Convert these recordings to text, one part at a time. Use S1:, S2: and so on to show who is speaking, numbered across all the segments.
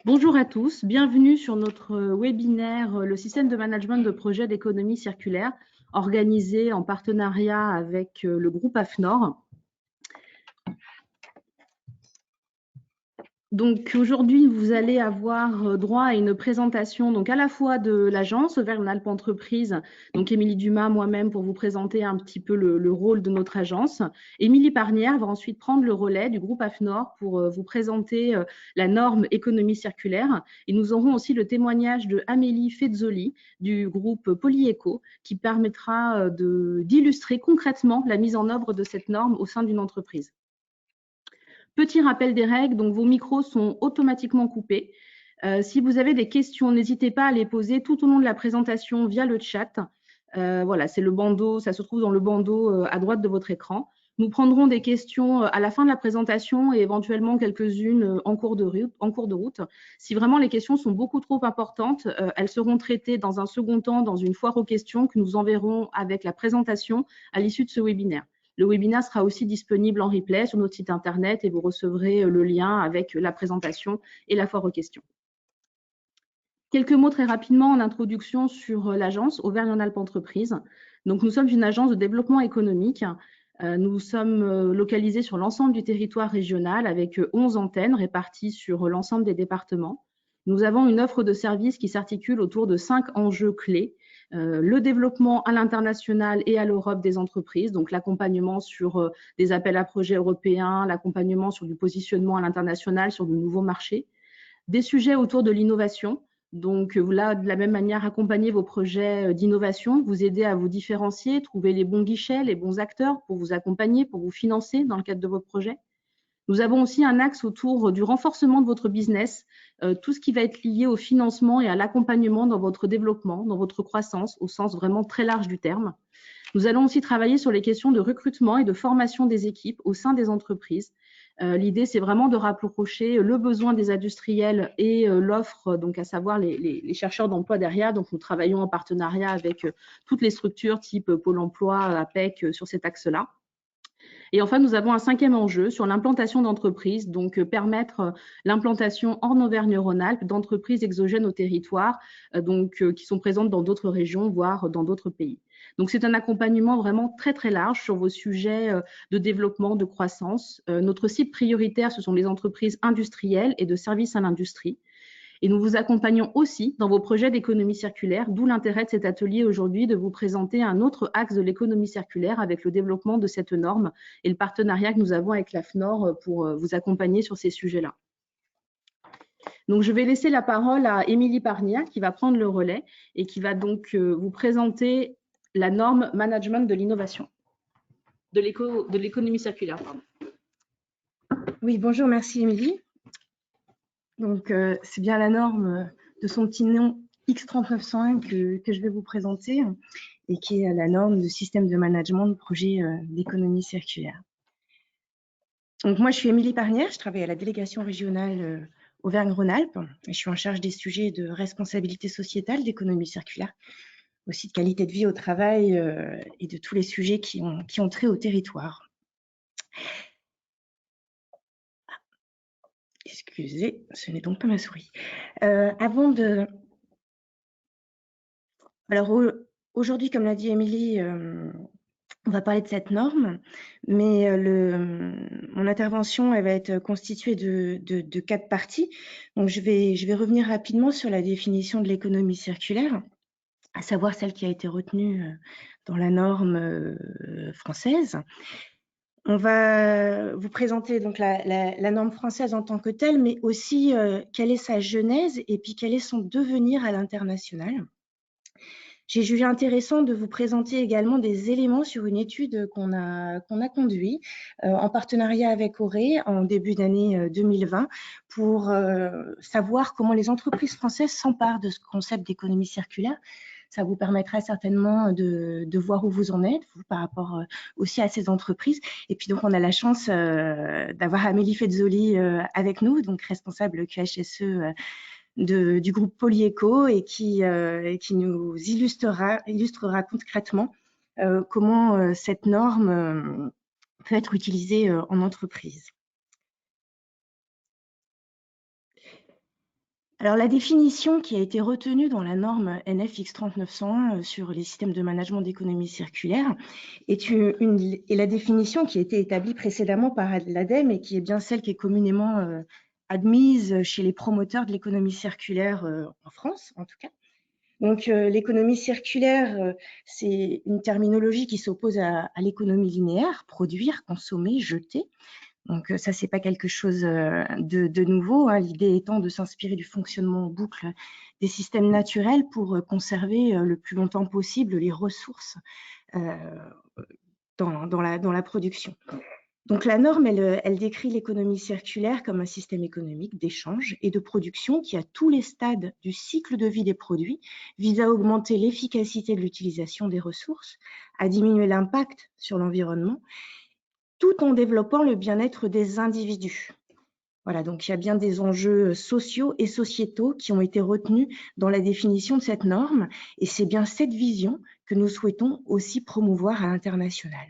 S1: Bonjour à tous, bienvenue sur notre webinaire Le système de management de projets d'économie circulaire, organisé en partenariat avec le groupe AFNOR. Donc aujourd'hui, vous allez avoir droit à une présentation donc à la fois de l'agence Auvergne-Alpes Entreprises, donc Émilie Dumas, moi-même, pour vous présenter un petit peu le rôle de notre agence. Émilie Parnière va ensuite prendre le relais du groupe AFNOR pour vous présenter la norme économie circulaire. Et nous aurons aussi le témoignage de Amélie Fezzoli du groupe Polyeco qui permettra d'illustrer concrètement la mise en œuvre de cette norme au sein d'une entreprise. Petit rappel des règles, donc vos micros sont automatiquement coupés. Si vous avez des questions, n'hésitez pas à les poser tout au long de la présentation via le chat. Voilà, c'est le bandeau, ça se trouve dans le bandeau à droite de votre écran. Nous prendrons des questions à la fin de la présentation et éventuellement quelques-unes en cours de route. Si vraiment les questions sont beaucoup trop importantes, elles seront traitées dans un second temps dans une foire aux questions que nous enverrons avec la présentation à l'issue de ce webinaire. Le webinaire sera aussi disponible en replay sur notre site internet et vous recevrez le lien avec la présentation et la foire aux questions. Quelques mots très rapidement en introduction sur l'agence Auvergne-Alpes Entreprises. Donc, nous sommes une agence de développement économique. Nous sommes localisés sur l'ensemble du territoire régional avec 11 antennes réparties sur l'ensemble des départements. Nous avons une offre de services qui s'articule autour de 5 enjeux clés. Le développement à l'international et à l'Europe des entreprises, donc l'accompagnement sur des appels à projets européens, l'accompagnement sur du positionnement à l'international, sur de nouveaux marchés, des sujets autour de l'innovation. Donc là, de la même manière, accompagner vos projets d'innovation, vous aider à vous différencier, trouver les bons guichets, les bons acteurs pour vous accompagner, pour vous financer dans le cadre de vos projets. Nous avons aussi un axe autour du renforcement de votre business, tout ce qui va être lié au financement et à l'accompagnement dans votre développement, dans votre croissance, au sens vraiment très large du terme. Nous allons aussi travailler sur les questions de recrutement et de formation des équipes au sein des entreprises. L'idée, c'est vraiment de rapprocher le besoin des industriels et l'offre, donc à savoir les chercheurs d'emploi derrière. Donc, nous travaillons en partenariat avec toutes les structures type Pôle emploi, APEC, sur cet axe-là. Et enfin, nous avons un 5e enjeu sur l'implantation d'entreprises, donc permettre l'implantation hors Auvergne-Rhône-Alpes d'entreprises exogènes au territoire, qui sont présentes dans d'autres régions, voire dans d'autres pays. Donc c'est un accompagnement vraiment très très large sur vos sujets de développement, de croissance. Notre cible prioritaire, ce sont les entreprises industrielles et de services à l'industrie. Et nous vous accompagnons aussi dans vos projets d'économie circulaire, d'où l'intérêt de cet atelier aujourd'hui de vous présenter un autre axe de l'économie circulaire avec le développement de cette norme et le partenariat que nous avons avec l'AFNOR pour vous accompagner sur ces sujets-là. Donc, je vais laisser la parole à Émilie Parnière qui va prendre le relais et qui va donc vous présenter la norme management de l'innovation, de l'économie circulaire. Pardon.
S2: Oui, bonjour, merci Émilie. Donc, c'est bien la norme de son petit nom X3901 que je vais vous présenter et qui est la norme de système de management de projet d'économie circulaire. Donc, moi, je suis Émilie Parnière, je travaille à la délégation régionale Auvergne-Rhône-Alpes et je suis en charge des sujets de responsabilité sociétale d'économie circulaire, aussi de qualité de vie au travail et de tous les sujets qui ont trait au territoire. Excusez, ce n'est donc pas ma souris. Alors aujourd'hui, comme l'a dit Émilie, on va parler de cette norme, mais mon intervention elle va être constituée de 4 parties. Donc je vais revenir rapidement sur la définition de l'économie circulaire, à savoir celle qui a été retenue dans la norme française. On va vous présenter donc la norme française en tant que telle, mais aussi quelle est sa genèse et puis quel est son devenir à l'international. J'ai jugé intéressant de vous présenter également des éléments sur une étude qu'on a conduite en partenariat avec Auré en début d'année 2020 pour savoir comment les entreprises françaises s'emparent de ce concept d'économie circulaire. Ça vous permettra certainement de voir où vous en êtes, vous, par rapport aussi à ces entreprises. Et puis donc, on a la chance d'avoir Amélie Fezzoli avec nous, donc responsable QHSE du groupe Polyeco et qui nous illustrera concrètement comment cette norme peut être utilisée en entreprise. Alors, la définition qui a été retenue dans la norme NF X30901 sur les systèmes de management d'économie circulaire est la définition qui a été établie précédemment par l'ADEME et qui est bien celle qui est communément admise chez les promoteurs de l'économie circulaire en France, en tout cas. Donc, l'économie circulaire, c'est une terminologie qui s'oppose à l'économie linéaire, produire, consommer, jeter. Donc, ça, c'est pas quelque chose de nouveau, hein. L'idée étant de s'inspirer du fonctionnement en boucle des systèmes naturels pour conserver le plus longtemps possible les ressources dans la production. Donc, la norme, elle décrit l'économie circulaire comme un système économique d'échange et de production qui, à tous les stades du cycle de vie des produits, vise à augmenter l'efficacité de l'utilisation des ressources, à diminuer l'impact sur l'environnement, tout en développant le bien-être des individus. Voilà, donc il y a bien des enjeux sociaux et sociétaux qui ont été retenus dans la définition de cette norme, et c'est bien cette vision que nous souhaitons aussi promouvoir à l'international.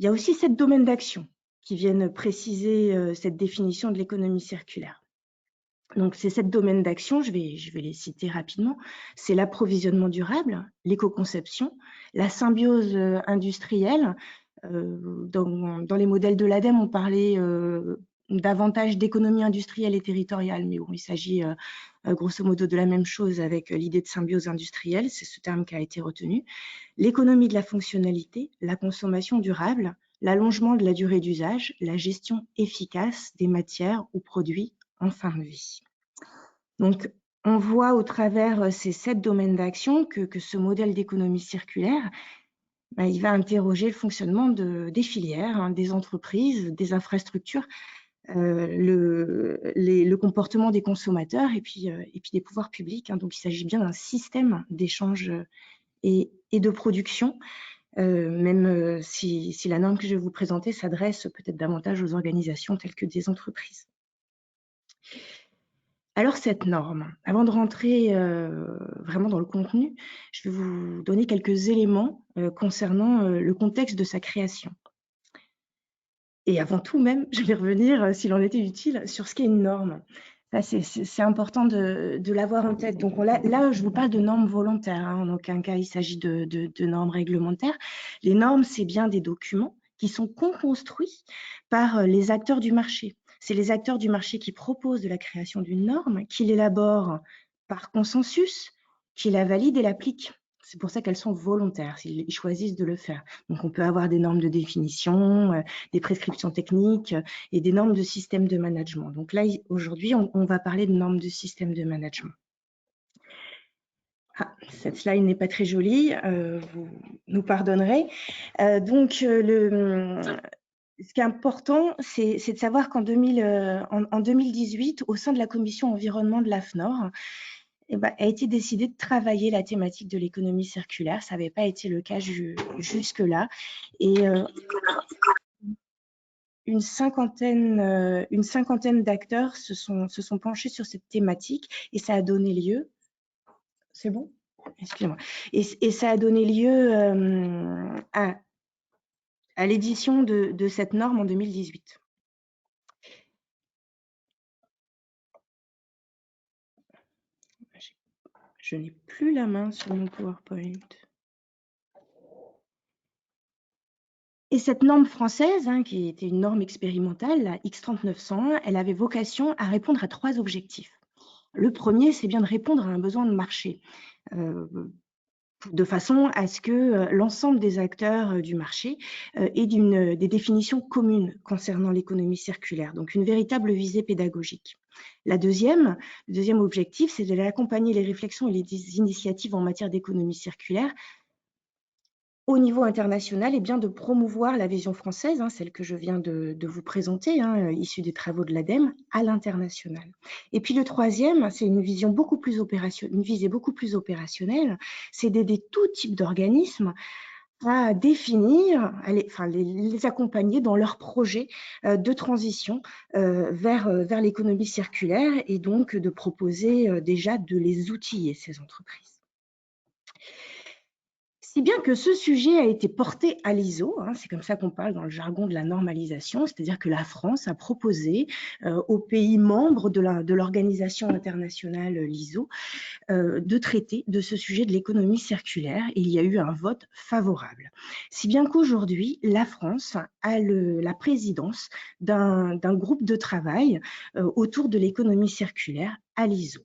S2: Il y a aussi 7 domaines d'action qui viennent préciser cette définition de l'économie circulaire. Donc, ces 7 domaines d'action, je vais les citer rapidement. C'est l'approvisionnement durable, l'éco-conception, la symbiose industrielle. Dans les modèles de l'ADEME, on parlait davantage d'économie industrielle et territoriale, mais bon, il s'agit grosso modo de la même chose avec l'idée de symbiose industrielle, c'est ce terme qui a été retenu. L'économie de la fonctionnalité, la consommation durable, l'allongement de la durée d'usage, la gestion efficace des matières ou produits en fin de vie. Donc, on voit au travers ces 7 domaines d'action que ce modèle d'économie circulaire, il va interroger le fonctionnement des filières, hein, des entreprises, des infrastructures, le comportement des consommateurs et puis des pouvoirs publics, hein. Donc, il s'agit bien d'un système d'échange et de production, même si la norme que je vais vous présenter s'adresse peut-être davantage aux organisations telles que des entreprises. Alors, cette norme, avant de rentrer vraiment dans le contenu, je vais vous donner quelques éléments concernant le contexte de sa création. Et avant tout même, je vais revenir, s'il en était utile, sur ce qu'est une norme. C'est important de l'avoir en tête. Donc là, je vous parle de normes volontaires, hein. En aucun cas, il s'agit de normes réglementaires. Les normes, c'est bien des documents qui sont co-construits par les acteurs du marché. C'est les acteurs du marché qui proposent de la création d'une norme, qui l'élaborent par consensus, qui la valident et l'appliquent. C'est pour ça qu'elles sont volontaires, ils choisissent de le faire. Donc, on peut avoir des normes de définition, des prescriptions techniques et des normes de système de management. Donc là, aujourd'hui, on va parler de normes de système de management. Ah, cette slide n'est pas très jolie, vous nous pardonnerez. Ce qui est important, c'est de savoir qu'en 2018, au sein de la commission environnement de l'AFNOR, a été décidé de travailler la thématique de l'économie circulaire. Ça n'avait pas été le cas jusque-là. Et une cinquantaine d'acteurs se sont penchés sur cette thématique et ça a donné lieu. C'est bon ? Excusez-moi. Et ça a donné lieu à l'édition de cette norme en 2018. Je n'ai plus la main sur mon PowerPoint. Et cette norme française, hein, qui était une norme expérimentale, la X39101, elle avait vocation à répondre à 3 objectifs. Le premier, c'est bien de répondre à un besoin de marché, de façon à ce que l'ensemble des acteurs du marché aient des définitions communes concernant l'économie circulaire, donc une véritable visée pédagogique. Le deuxième objectif, c'est d'accompagner les réflexions et les initiatives en matière d'économie circulaire au niveau international, et bien de promouvoir la vision française, hein, celle que je viens de vous présenter, hein, issue des travaux de l'ADEME, à l'international. Et puis le troisième, c'est une visée beaucoup plus opérationnelle, c'est d'aider tout type d'organismes à définir, les accompagner dans leurs projets de transition vers l'économie circulaire et donc de proposer déjà de les outiller, ces entreprises. Si bien que ce sujet a été porté à l'ISO, hein, c'est comme ça qu'on parle dans le jargon de la normalisation, c'est-à-dire que la France a proposé aux pays membres de l'organisation internationale l'ISO de traiter de ce sujet de l'économie circulaire, et il y a eu un vote favorable. Si bien qu'aujourd'hui, la France a la présidence d'un groupe de travail autour de l'économie circulaire à l'ISO.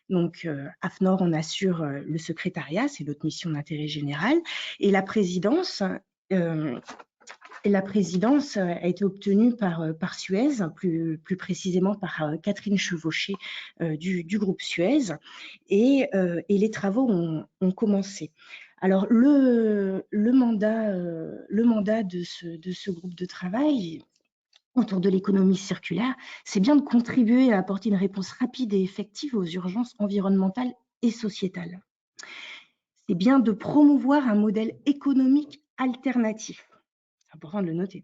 S2: Donc, AFNOR en assure le secrétariat, c'est notre mission d'intérêt général, et la présidence a été obtenue par Suez, plus précisément par Catherine Chevauché du groupe Suez, et les travaux ont commencé. Alors, le mandat de ce groupe de travail autour de l'économie circulaire, c'est bien de contribuer à apporter une réponse rapide et effective aux urgences environnementales et sociétales. C'est bien de promouvoir un modèle économique alternatif. C'est important de le noter.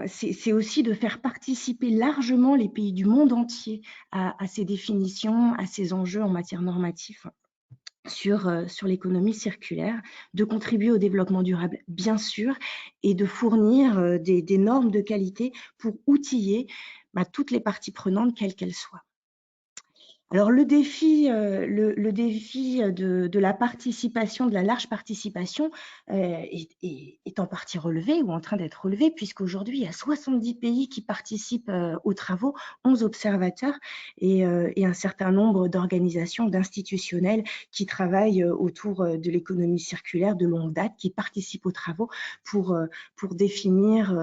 S2: C'est aussi de faire participer largement les pays du monde entier à ces définitions, à ces enjeux en matière normative sur l'économie circulaire, de contribuer au développement durable, bien sûr, et de fournir des normes de qualité pour outiller toutes les parties prenantes, quelles qu'elles soient. Alors le défi de la participation, de la large participation, est en partie relevé ou en train d'être relevé, puisqu'aujourd'hui, il y a 70 pays qui participent aux travaux, 11 observateurs et un certain nombre d'organisations, d'institutionnels qui travaillent autour de l'économie circulaire de longue date, qui participent aux travaux pour définir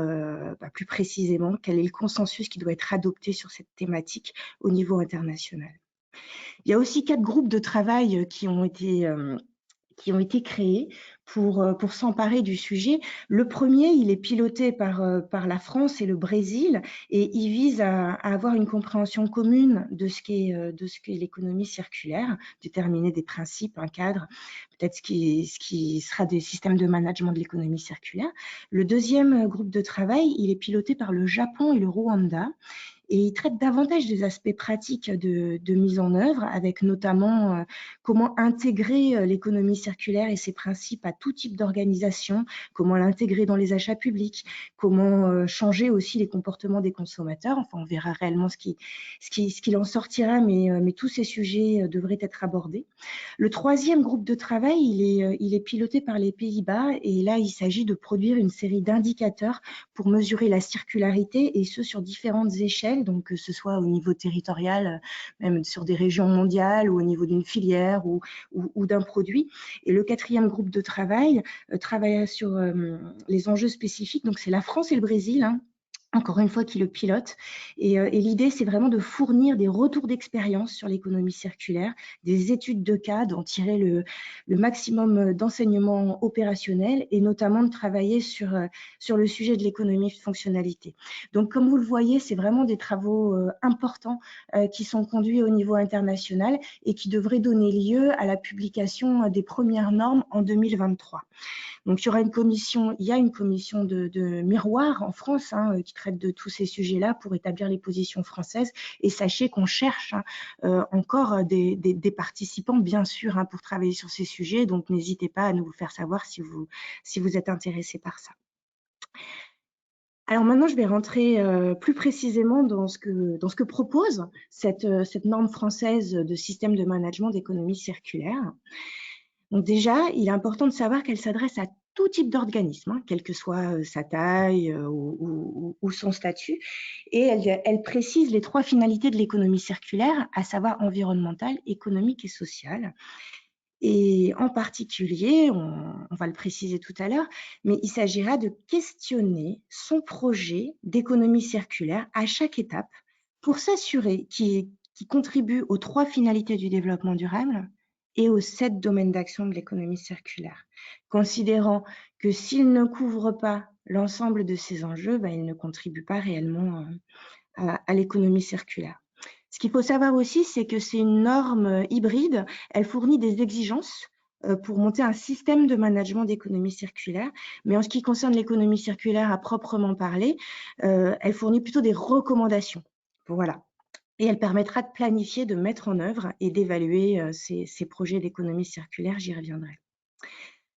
S2: plus précisément quel est le consensus qui doit être adopté sur cette thématique au niveau international. Il y a aussi 4 groupes de travail qui ont été créés pour s'emparer du sujet. Le premier, il est piloté par la France et le Brésil, et il vise à avoir une compréhension commune de ce qu'est l'économie circulaire, déterminer des principes, un cadre, peut-être ce qui sera des systèmes de management de l'économie circulaire. Le deuxième groupe de travail, il est piloté par le Japon et le Rwanda, et il traite davantage des aspects pratiques de mise en œuvre, avec notamment comment intégrer l'économie circulaire et ses principes à tout type d'organisation, comment l'intégrer dans les achats publics, comment changer aussi les comportements des consommateurs. Enfin, on verra réellement ce qu'il en sortira, mais tous ces sujets devraient être abordés. Le troisième groupe de travail, il est piloté par les Pays-Bas, et là, il s'agit de produire une série d'indicateurs pour mesurer la circularité, et ce sur différentes échelles, donc que ce soit au niveau territorial, même sur des régions mondiales, ou au niveau d'une filière ou d'un produit. Et le quatrième groupe de travail travaille sur les enjeux spécifiques, donc c'est la France et le Brésil, hein, encore une fois, qui le pilote. Et l'idée, c'est vraiment de fournir des retours d'expérience sur l'économie circulaire, des études de cas, d'en tirer le maximum d'enseignements opérationnels, et notamment de travailler sur le sujet de l'économie de fonctionnalité. Donc, comme vous le voyez, c'est vraiment des travaux importants qui sont conduits au niveau international et qui devraient donner lieu à la publication des premières normes en 2023. Donc, il y a une commission de miroir en France, hein, qui traite de tous ces sujets-là pour établir les positions françaises. Et sachez qu'on cherche encore des participants, bien sûr, hein, pour travailler sur ces sujets. Donc, n'hésitez pas à nous faire savoir si vous êtes intéressés par ça. Alors maintenant, je vais rentrer plus précisément dans ce que propose cette norme française de système de management d'économie circulaire. Donc déjà, il est important de savoir qu'elle s'adresse à tout type d'organisme, hein, quelle que soit sa taille ou son statut. Et elle précise les 3 finalités de l'économie circulaire, à savoir environnementale, économique et sociale. Et en particulier, on va le préciser tout à l'heure, mais il s'agira de questionner son projet d'économie circulaire à chaque étape pour s'assurer qu'il contribue aux 3 finalités du développement durable et aux 7 domaines d'action de l'économie circulaire, considérant que s'il ne couvre pas l'ensemble de ces enjeux, il ne contribue pas réellement à l'économie circulaire. Ce qu'il faut savoir aussi, c'est que c'est une norme hybride. Elle fournit des exigences pour monter un système de management d'économie circulaire. Mais en ce qui concerne l'économie circulaire à proprement parler, elle fournit plutôt des recommandations. Voilà. et elle permettra de planifier, de mettre en œuvre et d'évaluer ces projets d'économie circulaire, j'y reviendrai.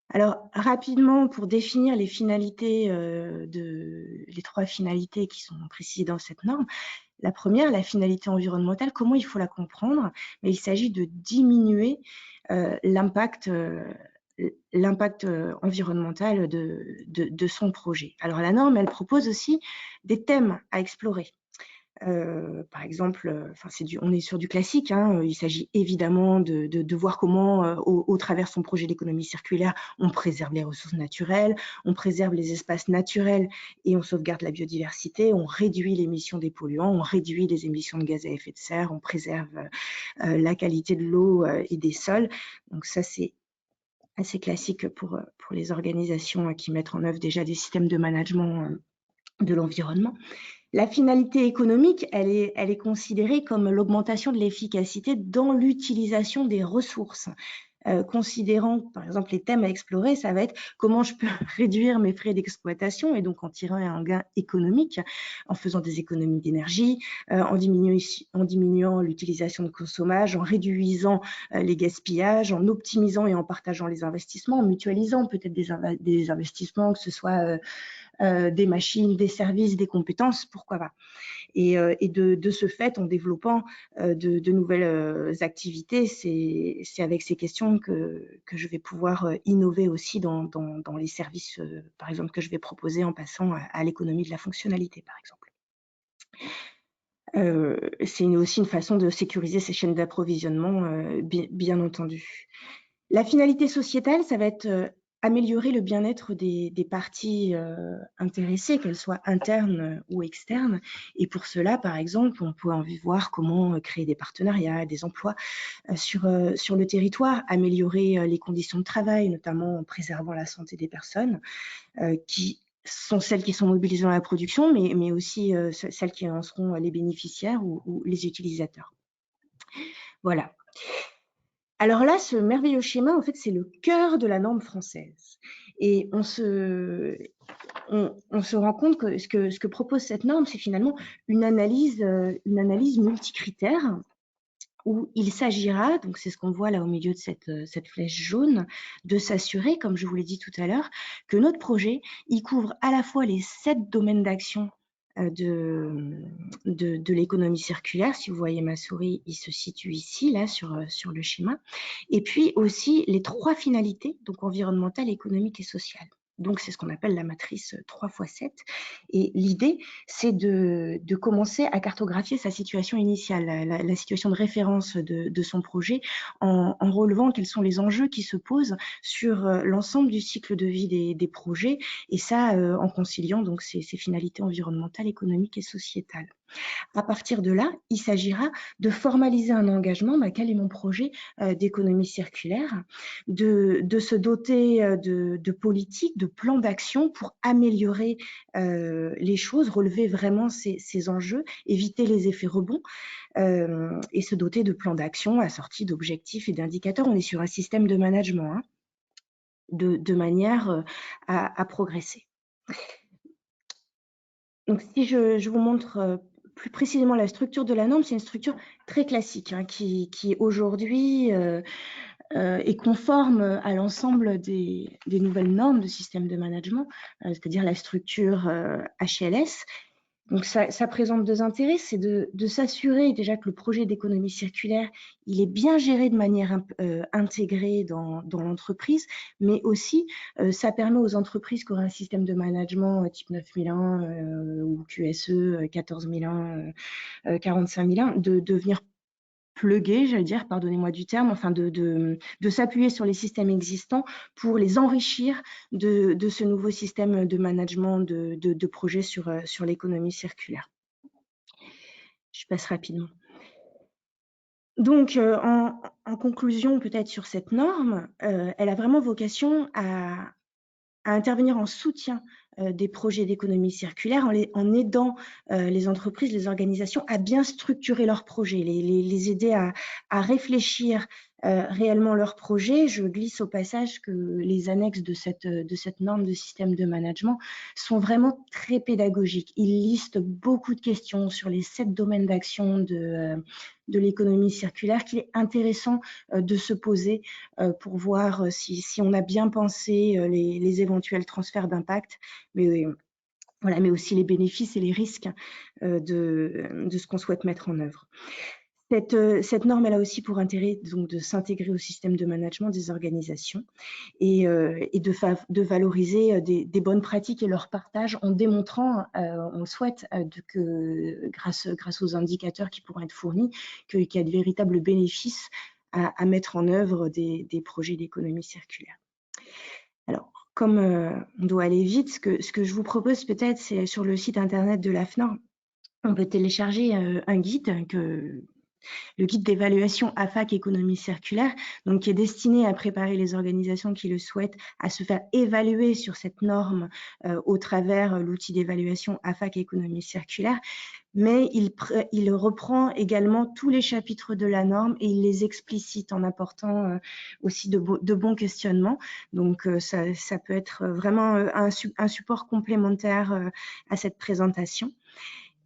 S2: Alors rapidement, pour définir les finalités, les 3 finalités qui sont précisées dans cette norme. La première, la finalité environnementale, comment il faut la comprendre? Mais il s'agit de diminuer l'impact environnemental de son projet. Alors la norme, elle propose aussi des thèmes à explorer. Par exemple, on est sur du classique, hein, il s'agit évidemment de voir comment, au travers son projet d'économie circulaire, on préserve les ressources naturelles, on préserve les espaces naturels et on sauvegarde la biodiversité, on réduit l'émission des polluants, on réduit les émissions de gaz à effet de serre, on préserve la qualité de l'eau et des sols. Donc ça, c'est assez classique pour les organisations qui mettent en œuvre déjà des systèmes de management de l'environnement. La finalité économique, elle est considérée comme l'augmentation de l'efficacité dans l'utilisation des ressources. Considérant, par exemple, les thèmes à explorer, ça va être comment je peux réduire mes frais d'exploitation et donc en tirer un gain économique en faisant des économies d'énergie, en diminuant l'utilisation de consommage, en réduisant les gaspillages, en optimisant et en partageant les investissements, en mutualisant peut-être des investissements, que ce soit des machines, des services, des compétences, pourquoi pas. Et de ce fait, en développant de nouvelles activités, c'est avec ces questions que je vais pouvoir innover aussi dans les services, par exemple, que je vais proposer en passant à l'économie de la fonctionnalité, par exemple. C'est aussi une façon de sécuriser ces chaînes d'approvisionnement, bien entendu. La finalité sociétale, ça va être améliorer le bien-être des parties intéressées, qu'elles soient internes ou externes. Et pour cela, par exemple, on peut envie voir comment créer des partenariats, des emplois sur le territoire, améliorer les conditions de travail, notamment en préservant la santé des personnes, qui sont celles qui sont mobilisées dans la production, mais aussi celles qui en seront les bénéficiaires ou les utilisateurs. Voilà. Alors là, ce merveilleux schéma, en fait, c'est le cœur de la norme française. Et on se rend compte que ce que propose cette norme, c'est finalement une analyse multicritère où il s'agira, donc c'est ce qu'on voit là au milieu de cette flèche jaune, de s'assurer, comme je vous l'ai dit tout à l'heure, que notre projet, il couvre à la fois les 7 domaines d'action de l'économie circulaire. Si vous voyez ma souris, il se situe ici, là, sur le schéma. Et puis aussi les 3 finalités, donc environnementale, économique et sociale. Donc, c'est ce qu'on appelle la matrice 3x7. Et l'idée, c'est de commencer à cartographier sa situation initiale, la situation de référence de son projet, en relevant quels sont les enjeux qui se posent sur l'ensemble du cycle de vie des projets, et ça en conciliant donc ces finalités environnementales, économiques et sociétales. À partir de là, il s'agira de formaliser un engagement, quel est mon projet d'économie circulaire, de se doter de politiques, de plans d'action pour améliorer les choses, relever vraiment ces enjeux, éviter les effets rebonds et se doter de plans d'action assortis d'objectifs et d'indicateurs. On est sur un système de management de manière à progresser. Donc, si je vous montre plus précisément la structure de la norme, c'est une structure très classique qui aujourd'hui est conforme à l'ensemble des nouvelles normes de système de management, c'est-à-dire la structure HLS. Donc, ça présente 2 intérêts, c'est de s'assurer déjà que le projet d'économie circulaire, il est bien géré de manière intégrée dans l'entreprise, mais aussi, ça permet aux entreprises qui auraient un système de management type 9001 ou QSE 14001, 45001, de venir plugger, j'allais dire, pardonnez-moi du terme, enfin de s'appuyer sur les systèmes existants pour les enrichir de ce nouveau système de management de projet sur l'économie circulaire. Je passe rapidement. Donc, en conclusion, peut-être sur cette norme, elle a vraiment vocation à intervenir en soutien des projets d'économie circulaire, en aidant les entreprises, les organisations à bien structurer leurs projets, les aider à réfléchir réellement leur projet. Je glisse au passage que les annexes de cette norme de système de management sont vraiment très pédagogiques. Ils listent beaucoup de questions sur les 7 domaines d'action de l'économie circulaire qu'il est intéressant de se poser pour voir si on a bien pensé les éventuels transferts d'impact, mais voilà, mais aussi les bénéfices et les risques de ce qu'on souhaite mettre en œuvre. Cette norme, elle a aussi pour intérêt donc, de s'intégrer au système de management des organisations et de valoriser des bonnes pratiques et leur partage en démontrant, on le souhaite, que grâce aux indicateurs qui pourront être fournis, qu'il y a de véritables bénéfices à mettre en œuvre des projets d'économie circulaire. Alors, comme on doit aller vite, ce que je vous propose peut-être, c'est sur le site internet de l'AFNOR, on peut télécharger un guide le guide d'évaluation AFAC économie circulaire, donc qui est destiné à préparer les organisations qui le souhaitent à se faire évaluer sur cette norme au travers l'outil d'évaluation AFAC économie circulaire. Mais il reprend également tous les chapitres de la norme et il les explicite en apportant aussi de bons questionnements. Donc, ça peut être vraiment un support complémentaire à cette présentation.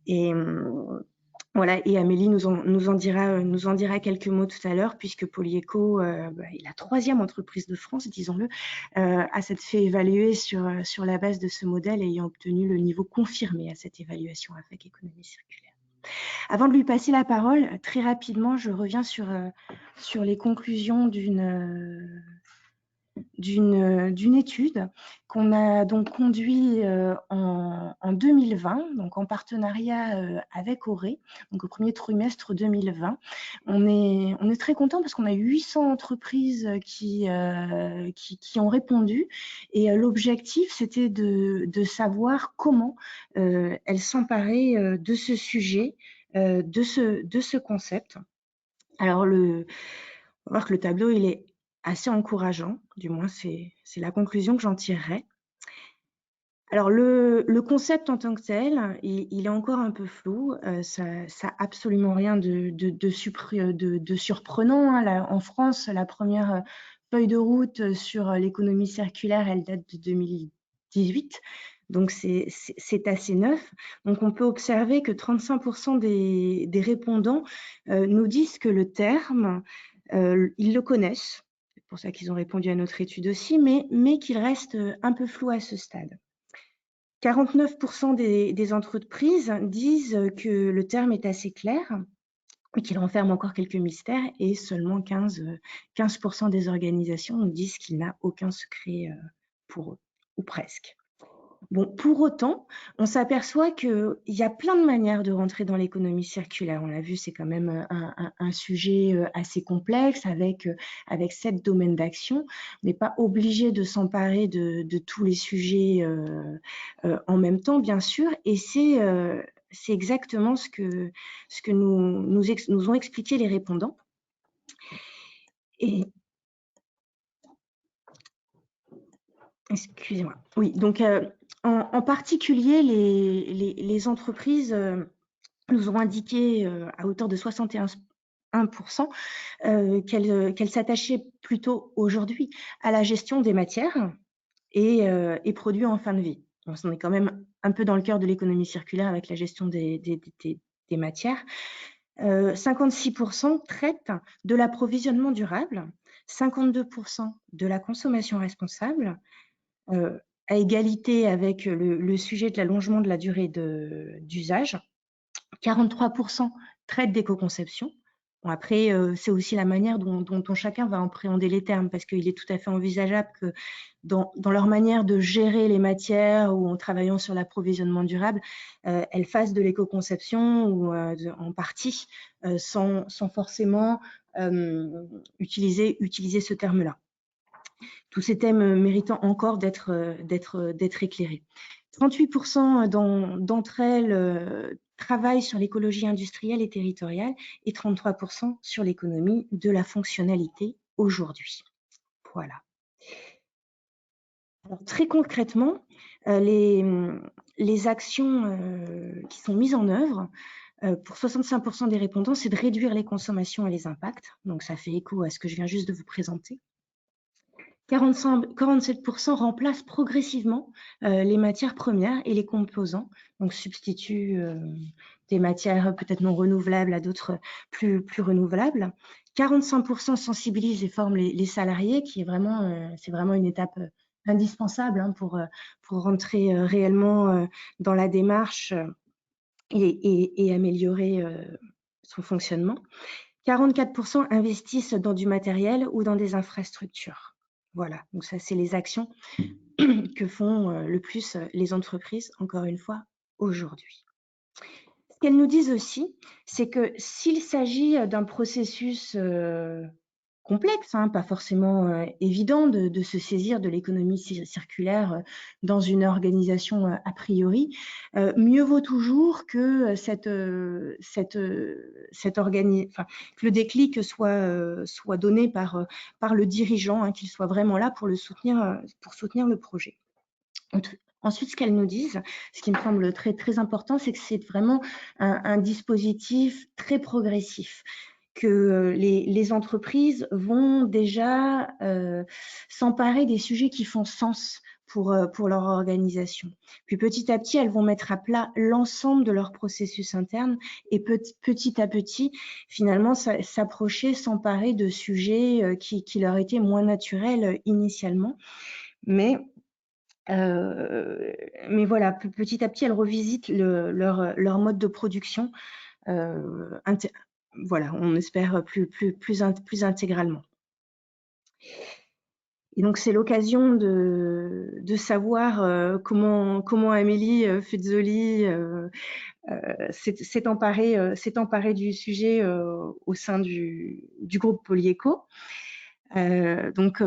S2: Et voilà, et Amélie nous en dira quelques mots tout à l'heure, puisque Polyeco est la 3e entreprise de France, disons-le, à s'être fait évaluer sur la base de ce modèle, ayant obtenu le niveau confirmé à cette évaluation AFAC économie circulaire. Avant de lui passer la parole, très rapidement, je reviens sur les conclusions d'une étude qu'on a donc conduite en 2020, donc en partenariat avec Auré, donc au premier trimestre 2020. On est très content parce qu'on a 800 entreprises qui ont répondu et l'objectif c'était de savoir comment elles s'emparaient de ce sujet, de ce concept. Alors, on va voir que le tableau, il est assez encourageant, du moins c'est la conclusion que j'en tirerai. Alors, le concept en tant que tel, il est encore un peu flou, ça n'a absolument rien de surprenant. Hein. Là, en France, la première feuille de route sur l'économie circulaire, elle date de 2018. Donc, c'est assez neuf. Donc, on peut observer que 35% des répondants nous disent que le terme, ils le connaissent. C'est pour ça qu'ils ont répondu à notre étude aussi, mais qu'il reste un peu flou à ce stade. 49% des entreprises disent que le terme est assez clair, mais qu'il renferme encore quelques mystères, et seulement 15% des organisations nous disent qu'il n'a aucun secret pour eux, ou presque. Bon, pour autant, on s'aperçoit qu'il y a plein de manières de rentrer dans l'économie circulaire. On l'a vu, c'est quand même un sujet assez complexe avec 7 domaines d'action. On n'est pas obligé de s'emparer de tous les sujets en même temps, bien sûr, et c'est exactement ce que nous ont expliqué les répondants. Et excusez-moi. Oui, donc en particulier, les entreprises nous ont indiqué à hauteur de 61% qu'elles s'attachaient plutôt aujourd'hui à la gestion des matières et produits en fin de vie. Donc, on est quand même un peu dans le cœur de l'économie circulaire avec la gestion des matières. 56% traitent de l'approvisionnement durable, 52% de la consommation responsable, à égalité avec le sujet de l'allongement de la durée d'usage. 43% traitent d'éco-conception. Bon, après, c'est aussi la manière dont chacun va appréhender les termes, parce qu'il est tout à fait envisageable que dans leur manière de gérer les matières ou en travaillant sur l'approvisionnement durable, elles fassent de l'éco-conception ou en partie sans forcément utiliser ce terme-là. Tous ces thèmes méritant encore d'être éclairés. 38% d'entre elles travaillent sur l'écologie industrielle et territoriale et 33% sur l'économie de la fonctionnalité aujourd'hui. Voilà. Alors, très concrètement, les actions qui sont mises en œuvre pour 65% des répondants, c'est de réduire les consommations et les impacts. Donc, ça fait écho à ce que je viens juste de vous présenter. 47% remplacent progressivement les matières premières et les composants, donc substituent des matières peut-être non renouvelables à d'autres plus renouvelables. 45% sensibilisent et forment les salariés, qui est vraiment, c'est vraiment une étape indispensable hein, pour rentrer réellement dans la démarche et améliorer son fonctionnement. 44% investissent dans du matériel ou dans des infrastructures. Voilà, donc ça, c'est les actions que font le plus les entreprises, encore une fois, aujourd'hui. Ce qu'elles nous disent aussi, c'est que s'il s'agit d'un processus complexe, hein, pas forcément évident de se saisir de l'économie circulaire dans une organisation a priori, mieux vaut toujours que que le déclic soit donné par le dirigeant, hein, qu'il soit vraiment là pour soutenir le projet. Ensuite, ce qu'elles nous disent, ce qui me semble très, très important, c'est que c'est vraiment un dispositif très progressif, que les entreprises vont déjà s'emparer des sujets qui font sens pour leur organisation. Puis petit à petit, elles vont mettre à plat l'ensemble de leur processus interne et petit à petit, finalement, s'approcher, s'emparer de sujets qui leur étaient moins naturels initialement. Mais voilà, petit à petit, elles revisitent leur mode de production, voilà, on espère plus intégralement. Et donc, c'est l'occasion de savoir comment Amélie Fezzoli s'est emparée du sujet au sein du groupe Polyeco. Donc,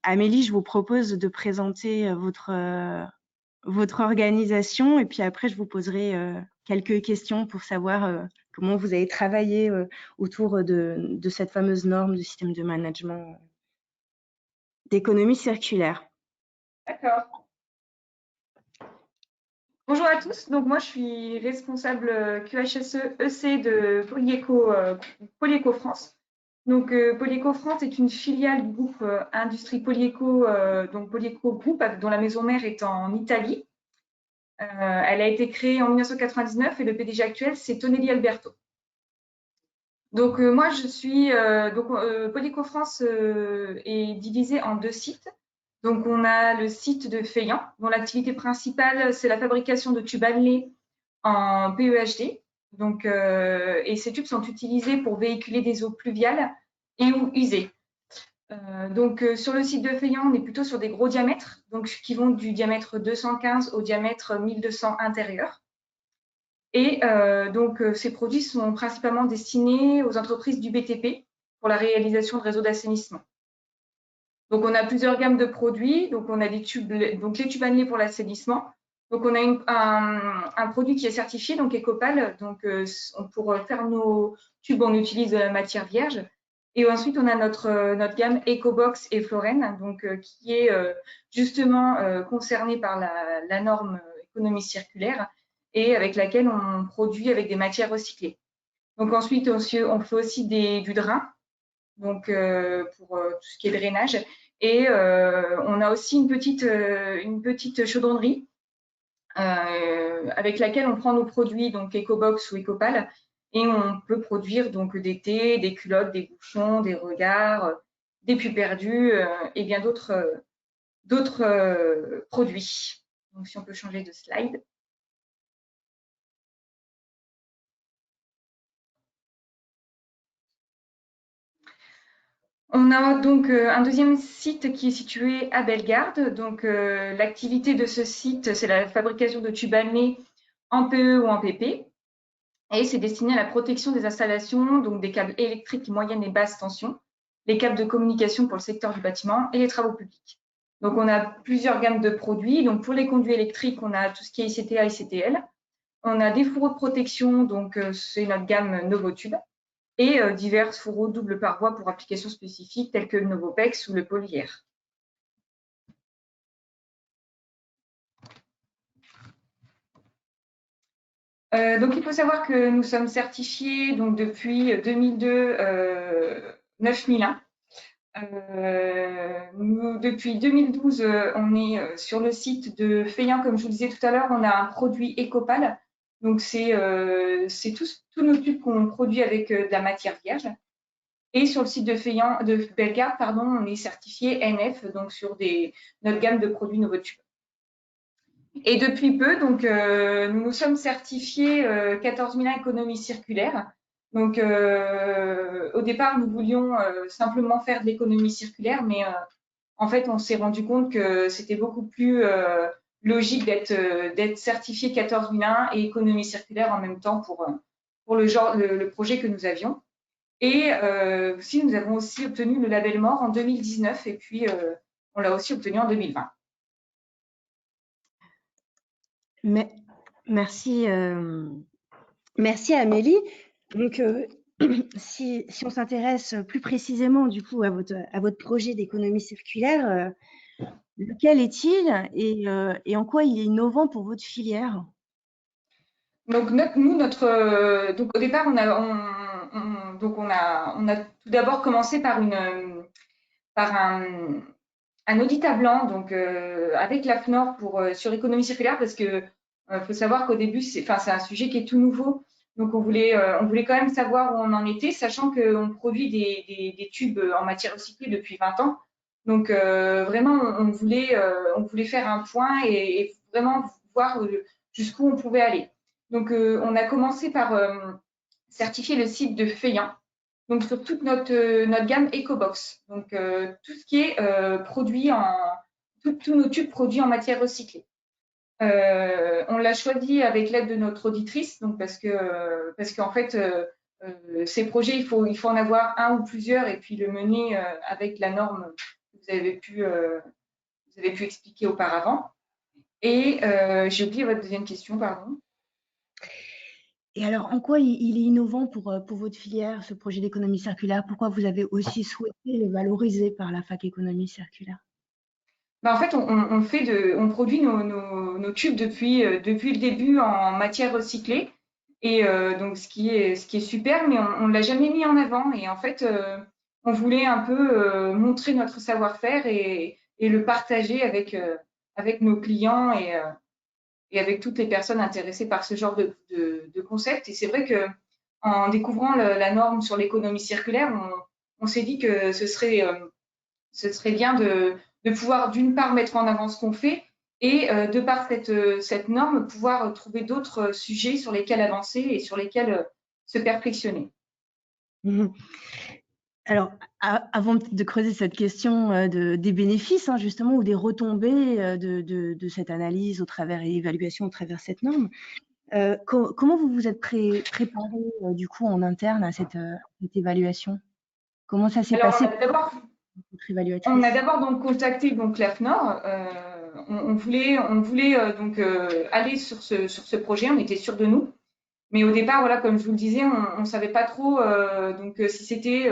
S2: Amélie, je vous propose de présenter votre organisation et puis après, je vous poserai quelques questions pour savoir comment vous avez travaillé autour de cette fameuse norme du système de management d'économie circulaire.
S3: D'accord. Bonjour à tous, donc moi je suis responsable QHSE EC de Polyeco France. Donc Polyeco France est une filiale du groupe Industrie Polyeco, donc Polyeco Group, dont la maison mère est en Italie. Elle a été créée en 1999 et le PDG actuel c'est Tonelli Alberto. Donc moi je suis Polyeco France est divisé en 2 sites. Donc on a le site de Feyant, dont l'activité principale c'est la fabrication de tubes annelés en PEHD. Donc et ces tubes sont utilisés pour véhiculer des eaux pluviales et ou usées. Sur le site de Feyant, on est plutôt sur des gros diamètres, donc qui vont du diamètre 215 au diamètre 1200 intérieur. Et ces produits sont principalement destinés aux entreprises du BTP pour la réalisation de réseaux d'assainissement. Donc, on a plusieurs gammes de produits. Donc, on a les tubes annelés pour l'assainissement. Donc, on a un produit qui est certifié, donc Ecopal. Donc, pour faire nos tubes, on utilise de la matière vierge. Et ensuite, on a notre gamme Ecobox et Floren, donc qui est justement concernée par la norme économie circulaire et avec laquelle on produit avec des matières recyclées. Donc ensuite, on fait aussi du drain, donc pour tout ce qui est drainage. Et on a aussi une petite chaudronnerie avec laquelle on prend nos produits, donc Ecobox ou Ecopal, et on peut produire donc des thés, des culottes, des bouchons, des regards, des pus perdus et bien d'autres produits. Donc si on peut changer de slide. On a donc un deuxième site qui est situé à Bellegarde. Donc, l'activité de ce site, c'est la fabrication de tubes annelés en PE ou en PP. Et c'est destiné à la protection des installations, donc des câbles électriques moyenne et basse tension, les câbles de communication pour le secteur du bâtiment et les travaux publics. Donc, on a plusieurs gammes de produits. Donc, pour les conduits électriques, on a tout ce qui est ICTA, ICTL. On a des fourreaux de protection, donc c'est notre gamme Novotube. Et divers fourreaux double paroi pour applications spécifiques telles que le Novopex ou le Polyère. Donc, il faut savoir que nous sommes certifiés donc, depuis 2002 9001. Depuis 2012, on est sur le site de Feyant, comme je vous le disais tout à l'heure, on a un produit Ecopal. Donc, c'est tous nos tubes qu'on produit avec de la matière vierge. Et sur le site de Feyant, de Bellegarde, pardon, on est certifié NF, donc sur notre gamme de produits Novotube. Et depuis peu, donc, nous nous sommes certifiés 14 001 économie circulaire. Donc, au départ, nous voulions simplement faire de l'économie circulaire, mais en fait, on s'est rendu compte que c'était beaucoup plus logique d'être certifié 14 001 et économie circulaire en même temps pour le projet que nous avions. Et aussi, nous avons aussi obtenu le label MOR en 2019 et puis on l'a aussi obtenu en 2020.
S2: Mais, merci, merci Amélie. Donc, si on s'intéresse plus précisément du coup à votre projet d'économie circulaire, lequel est-il et en quoi il est innovant pour votre filière?
S3: Donc, donc au départ, on a tout d'abord commencé par un audit à blanc, donc avec l'AFNOR sur économie circulaire, parce que faut savoir qu'au début, c'est un sujet qui est tout nouveau. Donc, on voulait quand même savoir où on en était, sachant qu'on produit des tubes en matière recyclée depuis 20 ans. Donc, vraiment, on voulait faire un point et vraiment voir jusqu'où on pouvait aller. Donc, on a commencé par certifier le site de Feyant, donc sur toute notre gamme EcoBox. Donc, tout ce qui est produit tous nos tubes produits en matière recyclée. On l'a choisi avec l'aide de notre auditrice, donc parce qu'en fait, ces projets, il faut en avoir un ou plusieurs et puis le mener avec la norme que vous avez pu expliquer auparavant. Et j'ai oublié votre deuxième question, pardon.
S2: Et alors, en quoi il est innovant pour votre filière, ce projet d'économie circulaire? Pourquoi vous avez aussi souhaité le valoriser par la fac économie circulaire?
S3: En fait, on produit nos tubes depuis le début en matière recyclée. Et donc, ce qui est super, mais on ne l'a jamais mis en avant. Et en fait, on voulait un peu montrer notre savoir-faire et le partager avec nos clients et avec toutes les personnes intéressées par ce genre de concept. Et c'est vrai que en découvrant la norme sur l'économie circulaire, on s'est dit que ce serait bien de pouvoir d'une part mettre en avant ce qu'on fait et de par cette norme pouvoir trouver d'autres sujets sur lesquels avancer et sur lesquels se perfectionner.
S2: Mmh. Alors, avant de creuser cette question des bénéfices, hein, justement, ou des retombées de cette analyse au travers et l'évaluation au travers de cette norme, comment vous vous êtes préparé du coup en interne à cette évaluation? Comment ça s'est
S3: Alors,
S2: passé pour votre évaluatrice?
S3: on a d'abord donc contacté donc l'AFNOR. On voulait donc aller sur ce projet. On était sûr de nous. Mais au départ, voilà, comme je vous le disais, on ne savait pas trop donc si c'était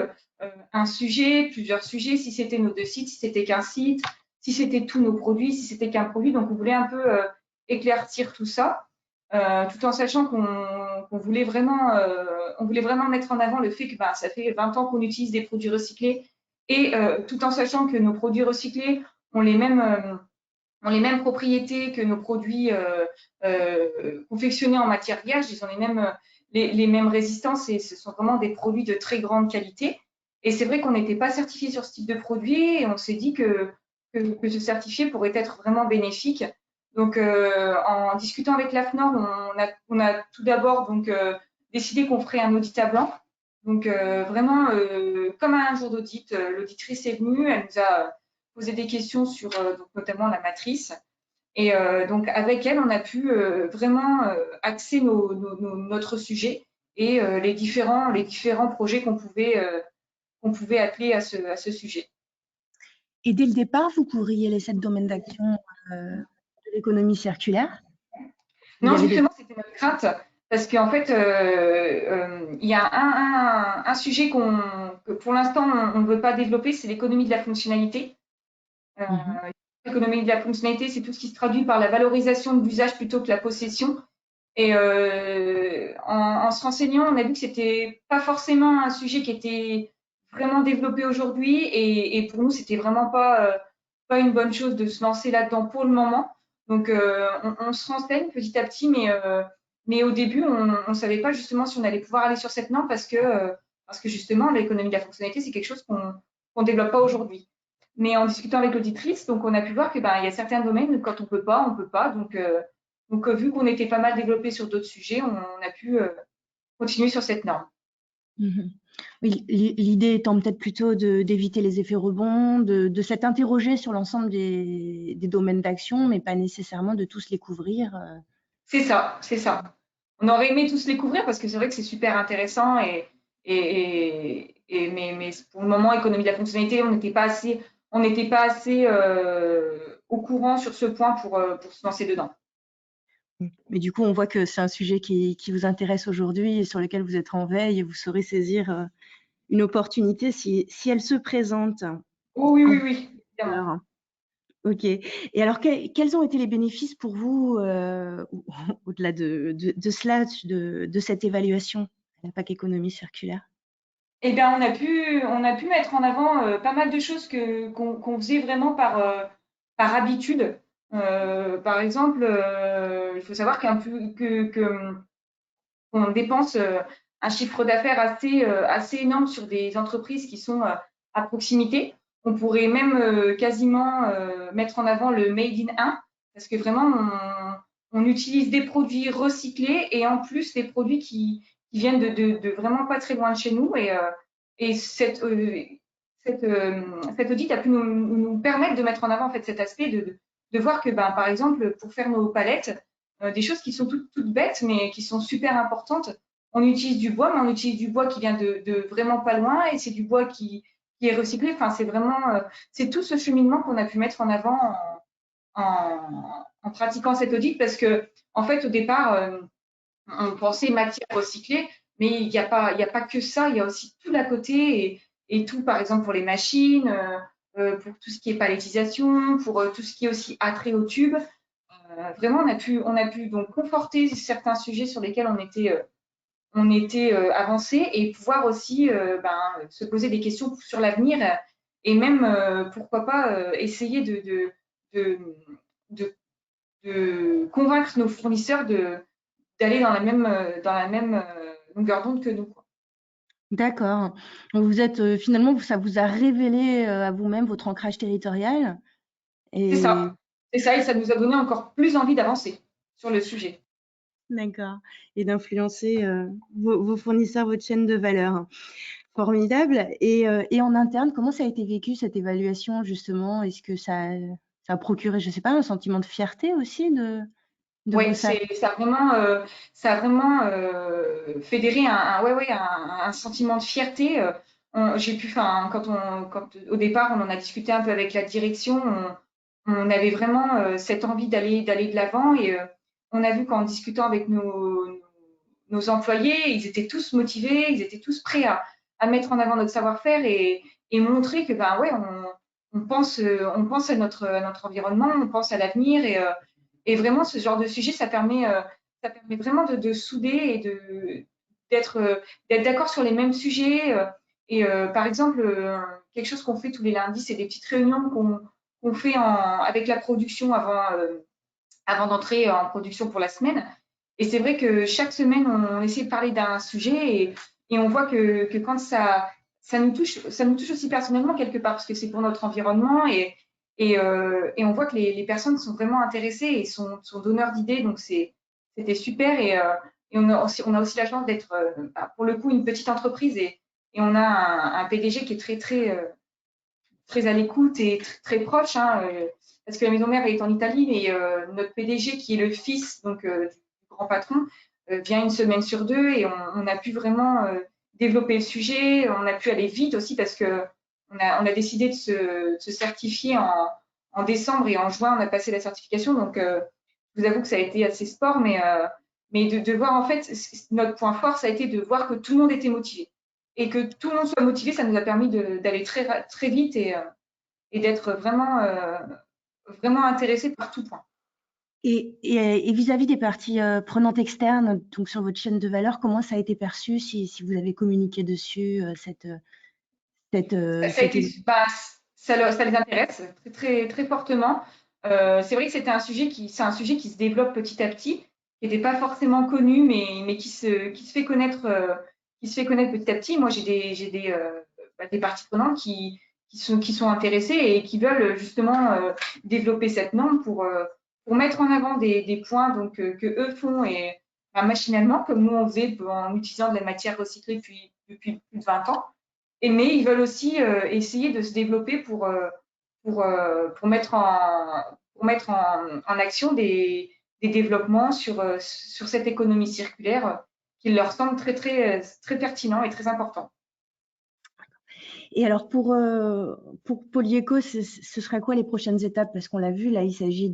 S3: un sujet, plusieurs sujets, si c'était nos deux sites, si c'était qu'un site, si c'était tous nos produits, si c'était qu'un produit. Donc, on voulait un peu éclaircir tout ça, tout en sachant qu'on voulait vraiment mettre en avant le fait que ça fait 20 ans qu'on utilise des produits recyclés et tout en sachant que nos produits recyclés ont les mêmes propriétés que nos produits confectionnés en matière vierge. Ils ont les mêmes résistances et ce sont vraiment des produits de très grande qualité. Et c'est vrai qu'on n'était pas certifié sur ce type de produit et on s'est dit que se certifier pourrait être vraiment bénéfique. Donc, en discutant avec l'AFNOR, on a tout d'abord donc décidé qu'on ferait un audit à blanc. Donc, vraiment, comme un jour d'audit, l'auditrice est venue, elle nous a posé des questions sur donc, notamment la matrice. Et donc, avec elle, on a pu vraiment axer notre sujet et les différents projets qu'on pouvait atteler à ce sujet.
S2: Et dès le départ, vous couvriez les 7 domaines d'action de l'économie circulaire?
S3: Non, justement, c'était notre crainte parce qu'en fait, il y a un sujet que pour l'instant, on ne veut pas développer, c'est l'économie de la fonctionnalité. L'économie de la fonctionnalité, c'est tout ce qui se traduit par la valorisation de l'usage plutôt que la possession. Et en se renseignant, on a vu que c'était pas forcément un sujet qui était vraiment développé aujourd'hui. Et pour nous, c'était vraiment pas une bonne chose de se lancer là-dedans pour le moment. Donc, on se renseigne petit à petit, mais au début, on ne savait pas justement si on allait pouvoir aller sur cette norme parce que justement, l'économie de la fonctionnalité, c'est quelque chose qu'on développe pas aujourd'hui. Mais en discutant avec l'auditrice, donc on a pu voir que ben, il y a certains domaines, quand on peut pas, on peut pas. Donc vu qu'on était pas mal développé sur d'autres sujets, on a pu continuer sur cette norme.
S2: Mhm. Oui, l'idée étant peut-être plutôt d'éviter les effets rebonds, de s'être interrogé sur l'ensemble des domaines d'action, mais pas nécessairement de tous les couvrir.
S3: C'est ça, c'est ça. On aurait aimé tous les couvrir parce que c'est vrai que c'est super intéressant mais pour le moment, économie de la fonctionnalité, on n'était pas assez au courant sur ce point pour se lancer dedans.
S2: Mais du coup, on voit que c'est un sujet qui vous intéresse aujourd'hui et sur lequel vous êtes en veille et vous saurez saisir une opportunité si elle se présente.
S3: Oh oui, oui, oui, évidemment.
S2: Alors, ok. Et alors, quels ont été les bénéfices pour vous, au-delà de cela, de cette évaluation à la PAC économie circulaire?
S3: Eh bien, on a pu mettre en avant pas mal de choses qu'on faisait vraiment par habitude. Par exemple, il faut savoir qu'on dépense un chiffre d'affaires assez énorme sur des entreprises qui sont à proximité. On pourrait même quasiment mettre en avant le Made in 1 parce que vraiment, on utilise des produits recyclés et en plus des produits qui viennent de vraiment pas très loin de chez nous. Et cette audit a pu nous permettre de mettre en avant en fait, cet aspect de voir que, ben, par exemple, pour faire nos palettes, des choses qui sont toutes bêtes, mais qui sont super importantes. On utilise du bois, mais on utilise du bois qui vient de vraiment pas loin et c'est du bois qui est recyclé. Enfin, c'est vraiment, c'est tout ce cheminement qu'on a pu mettre en avant en pratiquant cette audit parce que, en fait, au départ, on pensait matière recyclée, mais il y a pas que ça, il y a aussi tout l'à côté et tout, par exemple, pour les machines, pour tout ce qui est palettisation, pour tout ce qui est aussi attrait au tube. Vraiment, on a pu donc conforter certains sujets sur lesquels on était avancé et pouvoir aussi ben, se poser des questions sur l'avenir et même, pourquoi pas, essayer de, de, de convaincre nos fournisseurs d'aller dans la même longueur d'onde que nous. Quoi.
S2: D'accord. Donc vous êtes finalement, ça vous a révélé à vous-même votre ancrage territorial
S3: C'est
S2: et
S3: ça. C'est ça, et ça nous a donné encore plus envie d'avancer sur le sujet.
S2: d'accord, et d'influencer vos fournisseurs, votre chaîne de valeur. Formidable. Et en interne, comment ça a été vécu cette évaluation justement? Est-ce que ça a procuré, je sais pas, un sentiment de fierté aussi de vos
S3: Ouais,
S2: salariés?
S3: ça a vraiment fédéré un sentiment de fierté. J'ai pu, enfin, au départ, on en a discuté un peu avec la direction, on avait vraiment cette envie d'aller de l'avant et on a vu qu'en discutant avec nos employés, ils étaient tous motivés, ils étaient tous prêts à mettre en avant notre savoir-faire et montrer que ben ouais, on pense à notre environnement, on pense à l'avenir et vraiment, ce genre de sujet, ça permet vraiment de souder et d'être d'être d'accord sur les mêmes sujets. Par exemple, quelque chose qu'on fait tous les lundis, c'est des petites réunions qu'on fait avec la production avant d'entrer en production pour la semaine. Et c'est vrai que chaque semaine, on essaie de parler d'un sujet et on voit que quand ça nous touche aussi personnellement quelque part parce que c'est pour notre environnement et on voit que les personnes sont vraiment intéressées et sont donneurs d'idées. Donc c'était super et on a aussi la chance d'être pour le coup une petite entreprise et on a un PDG qui est très à l'écoute et très proche. Hein, parce que la maison mère est en Italie, mais notre PDG, qui est le fils donc, du grand patron, vient une semaine sur deux et on a pu vraiment développer le sujet. On a pu aller vite aussi parce que on a décidé de se certifier en décembre et en juin, on a passé la certification. Donc, je vous avoue que ça a été assez sport, mais de voir en fait, notre point fort, ça a été de voir que tout le monde était motivé. Et que tout le monde soit motivé, ça nous a permis d'aller très vite et d'être vraiment intéressé par tout point.
S2: Et vis-à-vis des parties prenantes externes, donc sur votre chaîne de valeur, comment ça a été perçu si vous avez communiqué dessus, cette,
S3: Ça a été, bah, ça les intéresse très, très, très fortement. C'est vrai que c'est un sujet qui se développe petit à petit, qui n'était pas forcément connu, mais qui se fait connaître, qui se fait connaître petit à petit. Moi, des parties prenantes qui sont intéressées et qui veulent justement développer cette norme pour mettre en avant des points donc, que eux font et machinalement, comme nous on faisait en utilisant de la matière recyclée depuis plus de 20 ans. Mais ils veulent aussi essayer de se développer pour mettre en action des développements sur cette économie circulaire qui leur semble très, très, très pertinent et très important.
S2: Et alors pour Polyeco, ce serait quoi les prochaines étapes? Parce qu'on l'a vu, là, il s'agit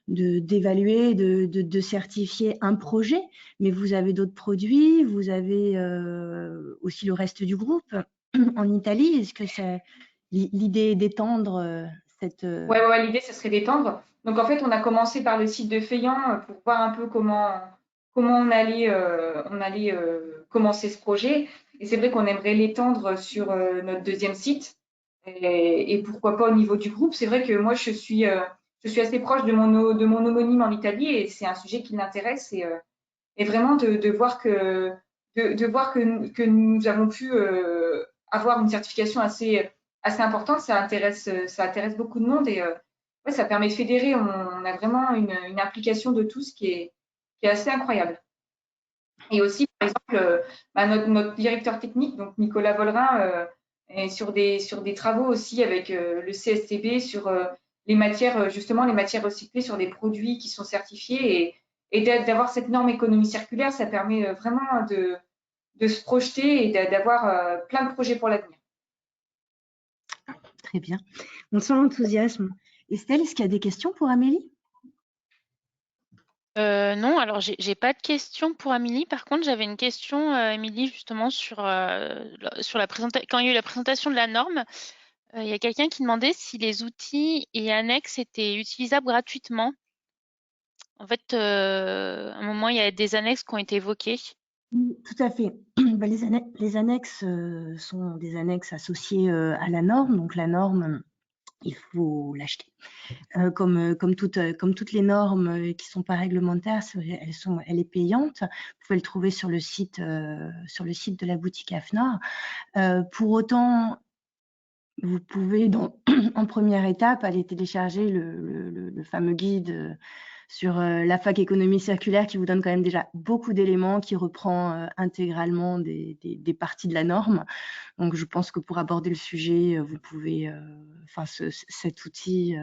S2: d'évaluer, de certifier un projet, mais vous avez d'autres produits, vous avez aussi le reste du groupe en Italie. Est-ce que c'est l'idée d'étendre cette...
S3: Ouais, l'idée, ce serait d'étendre. Donc, en fait, on a commencé par le site de Feignant pour voir un peu comment on allait commencer ce projet. Et c'est vrai qu'on aimerait l'étendre sur notre deuxième site. Et pourquoi pas au niveau du groupe. C'est vrai que moi, je suis assez proche de mon homonyme en Italie et c'est un sujet qui m'intéresse. Et vraiment de voir de voir que nous avons pu avoir une certification assez importante, ça intéresse beaucoup de monde et ouais, ça permet de fédérer. On a vraiment une implication de tous qui est assez incroyable. Et aussi, par exemple, notre directeur technique, donc Nicolas Vollerin, est sur des travaux aussi avec le CSTB sur les matières, justement, les matières recyclées sur des produits qui sont certifiés. Et d'avoir cette norme économie circulaire, ça permet vraiment de se projeter et d'avoir plein de projets pour l'avenir.
S2: Très bien. On sent l'enthousiasme. Estelle, est-ce qu'il y a des questions pour Amélie?
S4: Non, alors j'ai pas de questions pour Amélie. Par contre, j'avais une question, Émilie, justement sur quand il y a eu la présentation de la norme. Il y a quelqu'un qui demandait si les outils et annexes étaient utilisables gratuitement. En fait, à un moment, il y a des annexes qui ont été évoquées.
S2: Tout à fait. Ben, les annexes sont des annexes associées à la norme. Donc la norme, il faut l'acheter. Comme toutes les normes qui sont pas réglementaires, elle est payante. Vous pouvez le trouver sur le site de la boutique AFNOR. Pour autant, vous pouvez, en première étape, aller télécharger le fameux guide sur la fac économie circulaire qui vous donne quand même déjà beaucoup d'éléments, qui reprend intégralement des parties de la norme. Donc, je pense que pour aborder le sujet, vous pouvez, cet outil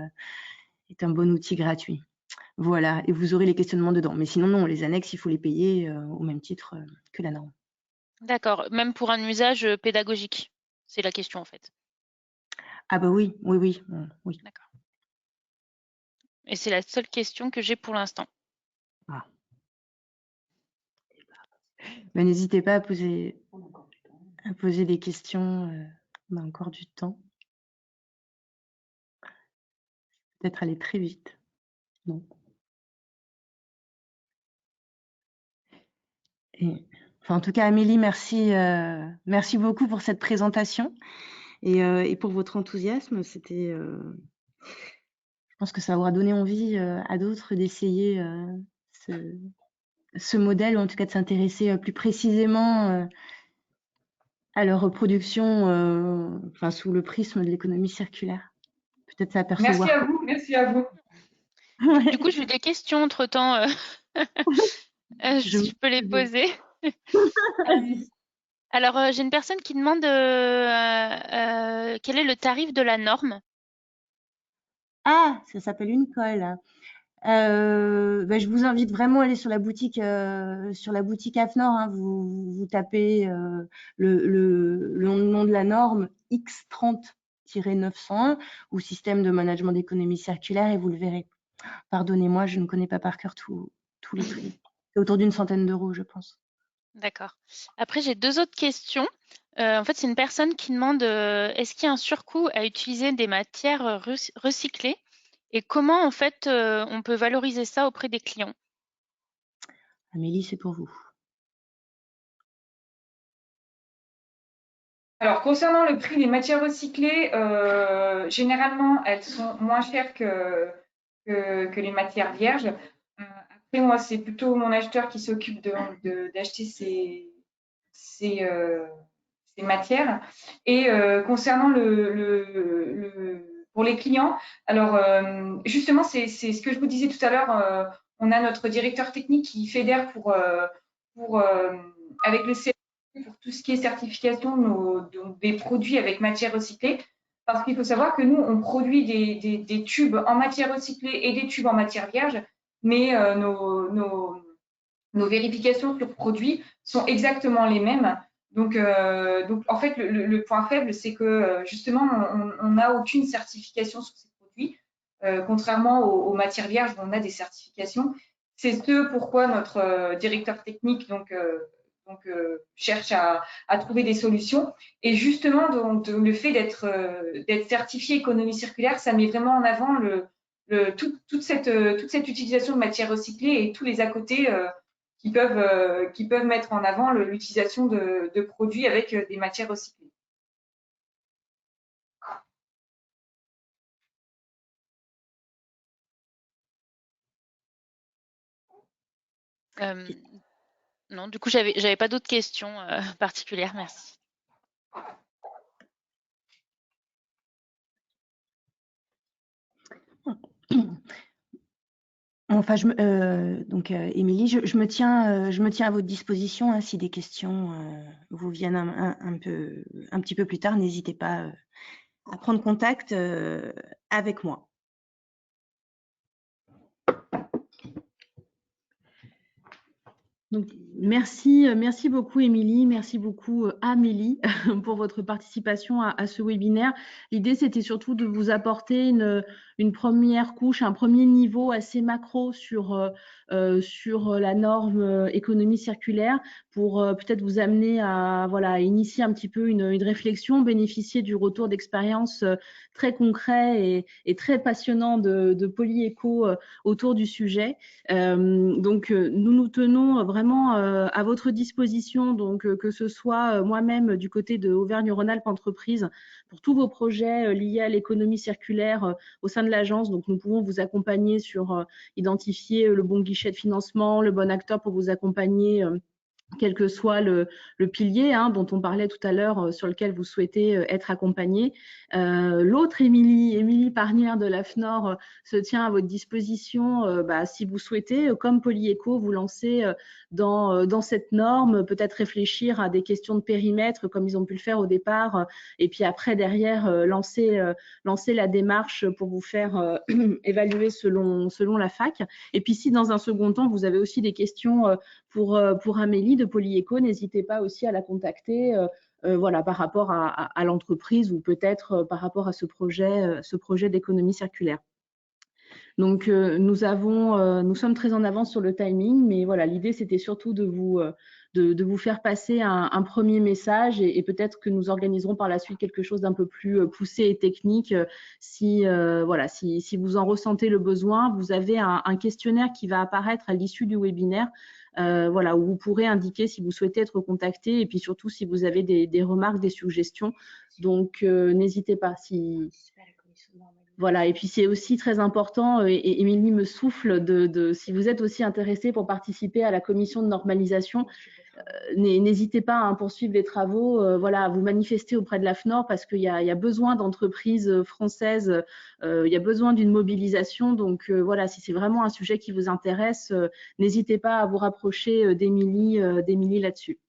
S2: est un bon outil gratuit. Voilà, et vous aurez les questionnements dedans. Mais sinon, non, les annexes, il faut les payer au même titre que la norme.
S4: D'accord, même pour un usage pédagogique, c'est la question en fait.
S2: Ah bah oui.
S4: D'accord. Et c'est la seule question que j'ai pour l'instant.
S2: Ah. Ben, n'hésitez pas à poser des questions. On a encore du temps. Peut-être aller très vite. Non. En tout cas, Amélie, merci beaucoup pour cette présentation et pour votre enthousiasme. Je pense que ça aura donné envie à d'autres d'essayer ce modèle, ou en tout cas de s'intéresser plus précisément à leur reproduction sous le prisme de l'économie circulaire. Peut-être s'apercevoir.
S3: Merci à vous.
S4: Du coup, j'ai des questions entre-temps, si je peux les poser. Alors, j'ai une personne qui demande quel est le tarif de la norme.
S2: Ah, ça s'appelle une colle. Je vous invite vraiment à aller sur la boutique AFNOR. Hein. Vous tapez le nom de la norme X30-901 ou système de management d'économie circulaire et vous le verrez. Pardonnez-moi, je ne connais pas par cœur tous les prix. C'est autour d'une centaine d'euros, je pense.
S4: D'accord. Après, j'ai deux autres questions. En fait, c'est une personne qui demande est-ce qu'il y a un surcoût à utiliser des matières recyclées Et comment, en fait, on peut valoriser ça auprès des clients?
S2: Amélie, c'est pour vous.
S3: Alors, concernant le prix des matières recyclées, généralement, elles sont moins chères que les matières vierges. Après, moi, c'est plutôt mon acheteur qui s'occupe d'acheter ces matières. Et concernant pour les clients, alors justement, c'est ce que je vous disais tout à l'heure. On a notre directeur technique qui fédère pour avec le CRE pour tout ce qui est certification des produits avec matière recyclée. Parce qu'il faut savoir que nous, on produit des tubes en matière recyclée et des tubes en matière vierge, mais nos vérifications sur produits sont exactement les mêmes. Donc en fait, le point faible, c'est que justement, on n'a aucune certification sur ces produits, contrairement aux matières vierges où on a des certifications. C'est ce pourquoi notre directeur technique cherche à trouver des solutions. Et justement, donc, le fait d'être certifié économie circulaire, ça met vraiment en avant toute cette utilisation de matières recyclées et tous les à côté qui peuvent mettre en avant l'utilisation de produits avec des matières recyclées.
S4: Non, du coup, j'avais pas d'autres questions particulières, merci.
S2: Enfin, donc, Émilie, je me tiens à votre disposition, hein, si des questions vous viennent un petit peu plus tard, n'hésitez pas à prendre contact avec moi.
S1: Donc, merci beaucoup Émilie, merci beaucoup Amélie pour votre participation à ce webinaire. L'idée, c'était surtout de vous apporter une première couche, un premier niveau assez macro sur la norme économie circulaire pour peut-être vous amener à initier un petit peu une réflexion, bénéficier du retour d'expérience très concret et très passionnant de Polyeco autour du sujet. Donc, nous tenons vraiment à votre disposition, donc que ce soit moi-même du côté de Auvergne-Rhône-Alpes Entreprises pour tous vos projets liés à l'économie circulaire au sein de l'agence. Donc, nous pouvons vous accompagner sur identifier le bon guichet de financement, le bon acteur pour vous accompagner quel que soit le pilier dont on parlait tout à l'heure, sur lequel vous souhaitez être accompagné. L'autre Émilie Parnière de l'AFNOR se tient à votre disposition si vous souhaitez, comme Polyeco, vous lancer dans cette norme, peut-être réfléchir à des questions de périmètre comme ils ont pu le faire au départ, et puis après derrière lancer la démarche pour vous faire évaluer selon la fac. Et puis si dans un second temps vous avez aussi des questions pour Amélie de Polyeco, n'hésitez pas aussi à la contacter par rapport à l'entreprise ou peut-être par rapport à ce projet d'économie circulaire. Donc, nous sommes très en avance sur le timing, mais voilà, l'idée, c'était surtout de vous faire passer un premier message et peut-être que nous organiserons par la suite quelque chose d'un peu plus poussé et technique. Si vous en ressentez le besoin, vous avez un questionnaire qui va apparaître à l'issue du webinaire, où vous pourrez indiquer si vous souhaitez être contacté et puis surtout si vous avez des remarques, des suggestions. Donc, n'hésitez pas. Voilà, et puis c'est aussi très important, et Émilie me souffle si vous êtes aussi intéressé pour participer à la commission de normalisation, n'hésitez pas à poursuivre les travaux, à vous manifester auprès de l'AFNOR parce qu'il y a besoin d'entreprises françaises, il y a besoin d'une mobilisation. Donc si c'est vraiment un sujet qui vous intéresse, n'hésitez pas à vous rapprocher d'Émilie là-dessus.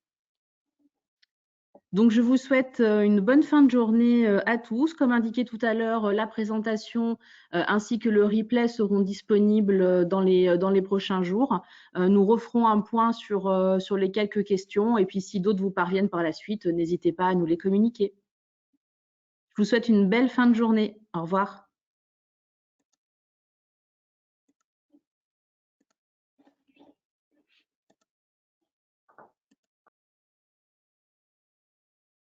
S1: Donc, je vous souhaite une bonne fin de journée à tous. Comme indiqué tout à l'heure, la présentation ainsi que le replay seront disponibles dans les prochains jours. Nous referons un point sur les quelques questions et puis si d'autres vous parviennent par la suite, n'hésitez pas à nous les communiquer. Je vous souhaite une belle fin de journée. Au revoir.